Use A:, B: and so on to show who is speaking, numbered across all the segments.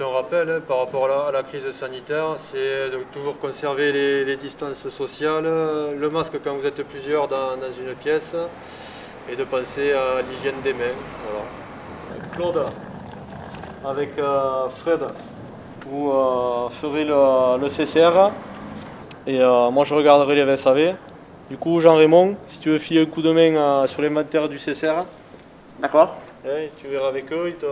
A: un rappel par rapport à la crise sanitaire, c'est de toujours conserver les distances sociales, le masque quand vous êtes plusieurs dans une pièce et de penser à l'hygiène des mains. Voilà. Claude, avec Fred, vous ferez le CCR et moi je regarderai les VSAV. Du coup, Jean-Raymond, si tu veux filer un coup de main sur l'inventaire du CCR.
B: D'accord.
A: Tu verras avec eux, ils te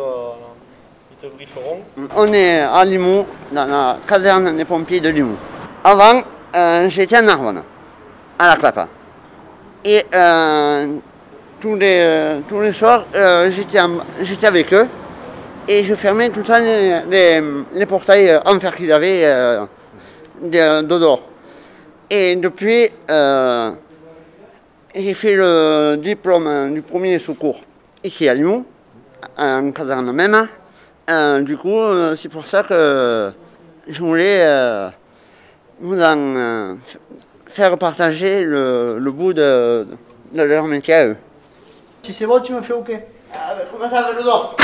A: brieferont.
B: On est à Limoux, dans la caserne des pompiers de Limoux. Avant, j'étais en Narbonne, à la Clapa. Et tous les soirs, j'étais avec eux. Et je fermais tout le temps les portails en fer qu'ils avaient de dehors. Et depuis, j'ai fait le diplôme du premier secours ici à Limoux, en caserne même. Du coup, c'est pour ça que je voulais vous en faire partager le bout de leur métier à eux.
C: Si c'est bon, tu me fais OK.
B: Comment ça va le dos?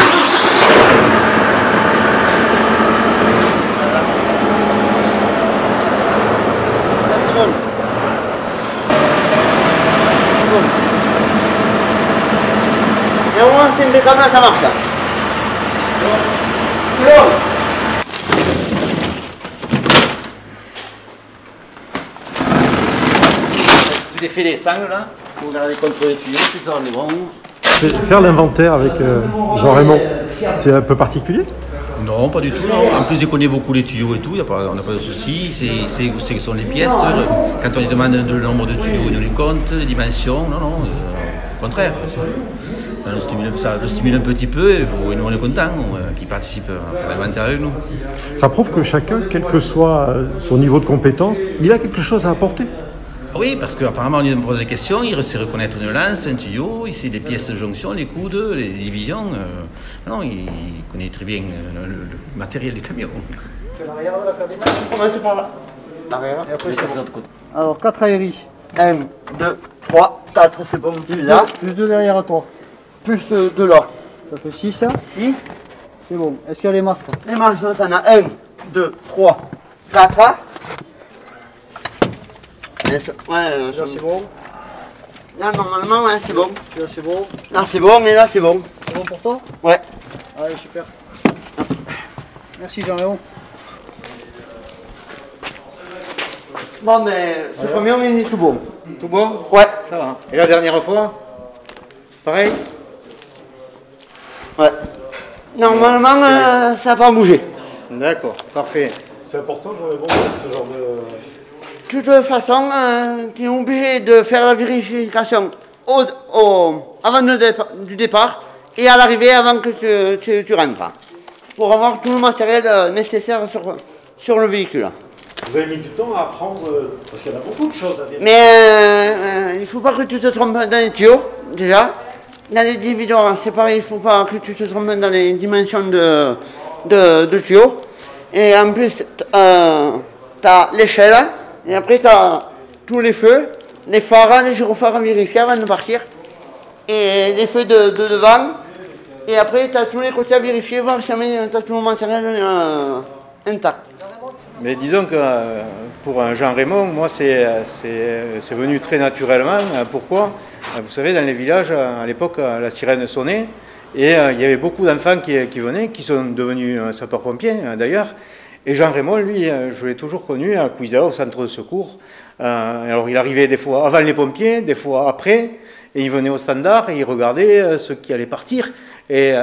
B: Et au moins, c'est impeccable, là, ça marche. Là.
C: Tu défais les sangles là, pour regarder contre les tuyaux, puis ça on est bon.
D: Faire l'inventaire avec Jean-Raymond, c'est un peu particulier?
E: Non, pas du tout. Non. En plus, il connaît beaucoup les tuyaux et tout, on n'a pas de soucis. Ce sont les pièces. Quand on lui demande le nombre de tuyaux, il nous les compte, les dimensions. Non, au contraire. Ça le stimule un petit peu et nous on est contents qu'il participe à faire l'inventaire avec nous.
D: Ça prouve que chacun, quel que soit son niveau de compétence, il a quelque chose à apporter.
E: Oui, parce qu'apparemment on lui pose des questions, il sait reconnaître une lance, un tuyau, il sait les pièces de jonction, les coudes, les divisions. Non, il connaît très bien le matériel des camions.
C: C'est l'arrière de la cabine.
B: On commence par là. L'arrière.
C: Et après c'est l'autre côté. Alors 4 aéries.
B: 1, 2, 3, 4, c'est bon. Plus là.
C: Plus 2 derrière toi.
B: Plus 2 là.
C: Ça fait 6.
B: 6.
C: C'est bon. Est-ce qu'il y a les masques?
B: Les masques, t'en as 1, 2, 3, 4. Ouais,
C: Là c'est bon.
B: Là, normalement, ouais, c'est bon.
C: Là c'est bon.
B: Là, c'est bon, mais là, c'est bon.
C: C'est bon pour toi?
B: Ouais.
C: Allez, super. Merci Jean-Léon.
B: Bon, mais ce premier, il est tout bon.
F: Tout bon?
B: Ouais.
F: Ça va. Et la dernière fois? Pareil?
B: Ouais. Normalement, ça n'a pas bougé.
F: D'accord, parfait.
D: C'est important, Jean-Raymond, ce genre de...
B: De toute façon, tu es obligé de faire la vérification avant du départ et à l'arrivée avant que tu rentres. Pour avoir tout le matériel nécessaire sur le véhicule.
D: Vous avez mis du temps à apprendre, parce qu'il y en a beaucoup de choses à vérifier.
B: Mais il ne faut pas que tu te trompes dans les tuyaux, déjà. Dans les dividendes, c'est pareil, il ne faut pas que tu te trompes dans les dimensions de tuyaux. Et en plus, tu as l'échelle. Et après, tu as tous les feux, les phares, les gyrophares à vérifier avant de partir. Et les feux de devant. Et après, tu as tous les côtés à vérifier, voir si tu as tout le matériel intact.
F: Mais disons que pour un Jean-Raymond, moi, c'est venu très naturellement. Pourquoi? Vous savez, dans les villages, à l'époque, la sirène sonnait. Et il y avait beaucoup d'enfants qui venaient, qui sont devenus sapeurs-pompiers, d'ailleurs. Et Jean-Raymond, lui, je l'ai toujours connu à Cuisa, au centre de secours. Alors il arrivait des fois avant les pompiers, des fois après, et il venait au standard et il regardait ceux qui allaient partir. Et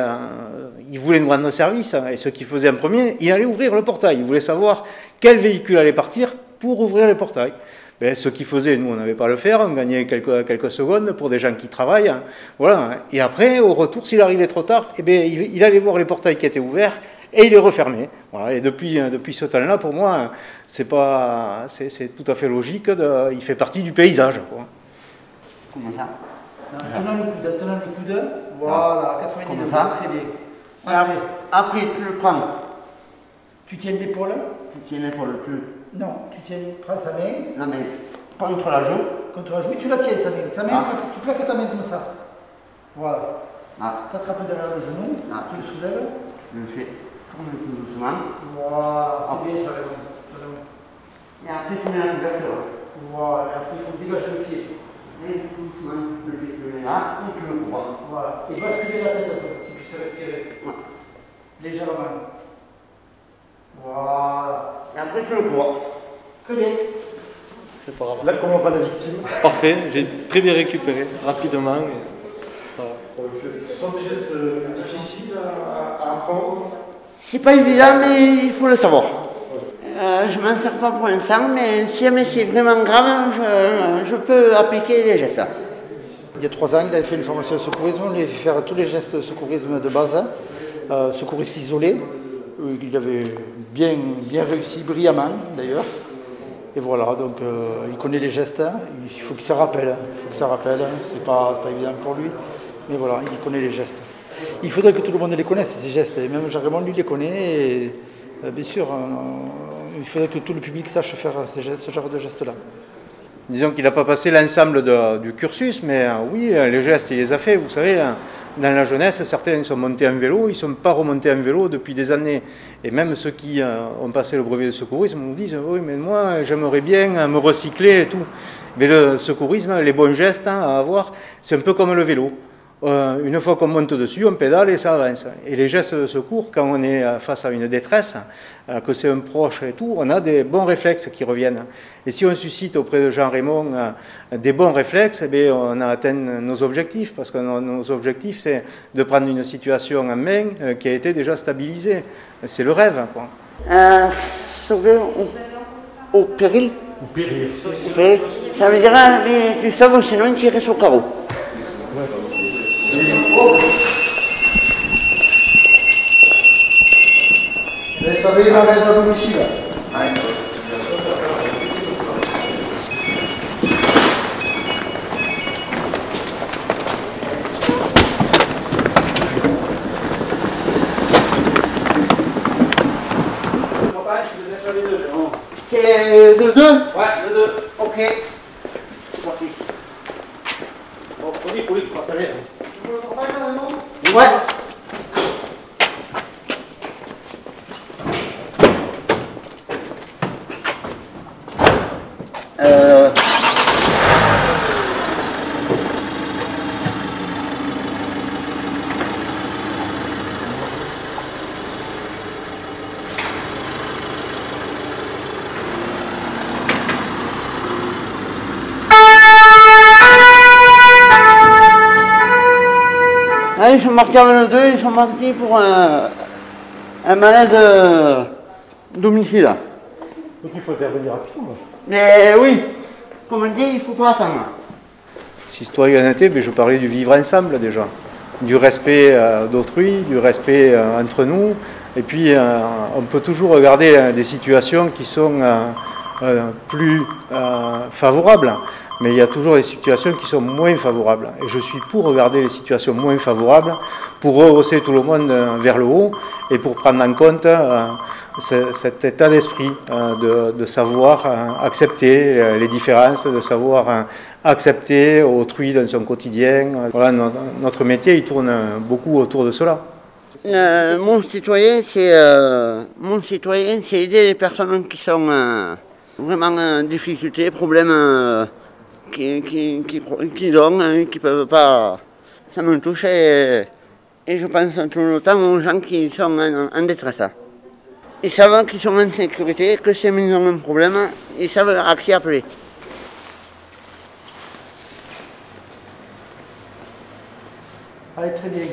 F: il voulait nous rendre service. Et ce qu'il faisait en premier, il allait ouvrir le portail. Il voulait savoir quel véhicule allait partir pour ouvrir le portail. Ben, ce qu'il faisait, nous, on n'avait pas à le faire. On gagnait quelques secondes pour des gens qui travaillent. Hein. Voilà. Et après, au retour, s'il arrivait trop tard, eh ben, il allait voir les portails qui étaient ouverts. Et il les refermait. Voilà. Et depuis ce temps-là, pour moi, c'est tout à fait logique. Il fait partie du paysage. Quoi.
B: Comment ça?
C: Tenant le coude. Voilà, 90 degrés, très bien.
B: Après, tu le prends.
C: Tu tiens l'épaule.
B: Tu tiens l'épaule,
C: Non, prends sa main.
B: La main contre la joue.
C: Contre la joue, tu la tiens sa main. Tu plaques ta main comme ça. Voilà.
B: Ah.
C: Tu attrapes derrière le genou, tu le soulèves.
B: Je le fais. Tourne tout doucement.
C: Voilà,
B: Hop.
C: c'est bien, ça va.
B: Et après, tu mets la couverture.
C: Voilà, et après il faut dégager le pied.
B: Et doucement, le pied tu le mets là, et tu le couvres.
C: Voilà, et basculer la tête un peu, pour qu'il puisse respirer.
B: Ouais.
C: Légèrement. Voilà.
B: Et après, tu le couvres. Très bien.
A: C'est pas grave.
D: Là, comment va la victime?
A: Parfait, j'ai très bien récupéré, rapidement. Voilà.
D: Ce sont des gestes difficiles à apprendre.
B: C'est pas évident, mais il faut le savoir. Je m'en sers pas pour l'instant, mais si jamais c'est vraiment grave, je peux appliquer les gestes.
C: Il y a 3 ans, il avait fait une formation de secourisme, on lui a fait faire tous les gestes de secourisme de base, secouriste isolé. Il avait bien réussi, brillamment d'ailleurs. Et voilà, donc il connaît les gestes, il faut qu'il se rappelle, c'est pas évident pour lui, mais voilà, il connaît les gestes. Il faudrait que tout le monde les connaisse, ces gestes, et même Jean-Raymond lui les connaît, et bien sûr, il faudrait que tout le public sache faire ce genre de gestes-là.
F: Disons qu'il n'a pas passé l'ensemble du cursus, mais oui, les gestes, il les a fait. Vous savez, dans la jeunesse, certains sont montés en vélo, ils ne sont pas remontés en vélo depuis des années. Et même ceux qui ont passé le brevet de secourisme nous disent « Oui, mais moi, j'aimerais bien me recycler et tout ». Mais le secourisme, les bons gestes à avoir, c'est un peu comme le vélo. Une fois qu'on monte dessus, on pédale et ça avance. Et les gestes de secours, quand on est face à une détresse, que c'est un proche et tout, on a des bons réflexes qui reviennent. Et si on suscite auprès de Jean-Raymond des bons réflexes, eh bien, on a atteint nos objectifs, parce que nos objectifs, c'est de prendre une situation en main qui a été déjà stabilisée. C'est le rêve, quoi.
B: Sauver au péril.
D: Ou périr.
B: Ça veut dire, mais tu sauves, sinon il tirait sur le carreau.
C: Adesso arriva la messa domicile.
B: C'est le 2?
A: Ouais, le 2.
B: Ok. C'est parti.
A: Bon, faut vite, ça vient.
B: Ouais. Ah, ils sont marqués avec le 2, ils sont marqués pour un malaise domicile.
D: Donc il faut intervenir rapidement.
B: Mais oui, comme on dit, il ne faut pas attendre.
F: Citoyenneté, mais je parlais du vivre ensemble déjà, du respect d'autrui, du respect entre nous. Et puis on peut toujours regarder des situations qui sont plus favorables, mais il y a toujours des situations qui sont moins favorables. Et je suis pour regarder les situations moins favorables, pour rehausser tout le monde vers le haut et pour prendre en compte cet état d'esprit de savoir accepter les différences, de savoir accepter autrui dans son quotidien. Voilà, notre métier, il tourne beaucoup autour de cela.
B: Mon citoyen, c'est aider les personnes qui sont vraiment en difficulté, problèmes qu'ils ont, qui ne peuvent pas. Ça me touche et je pense tout le temps aux gens qui sont en détresse. Ils savent qu'ils sont en sécurité, que si ils ont un problème, ils savent à qui appeler.
C: Allez, très bien.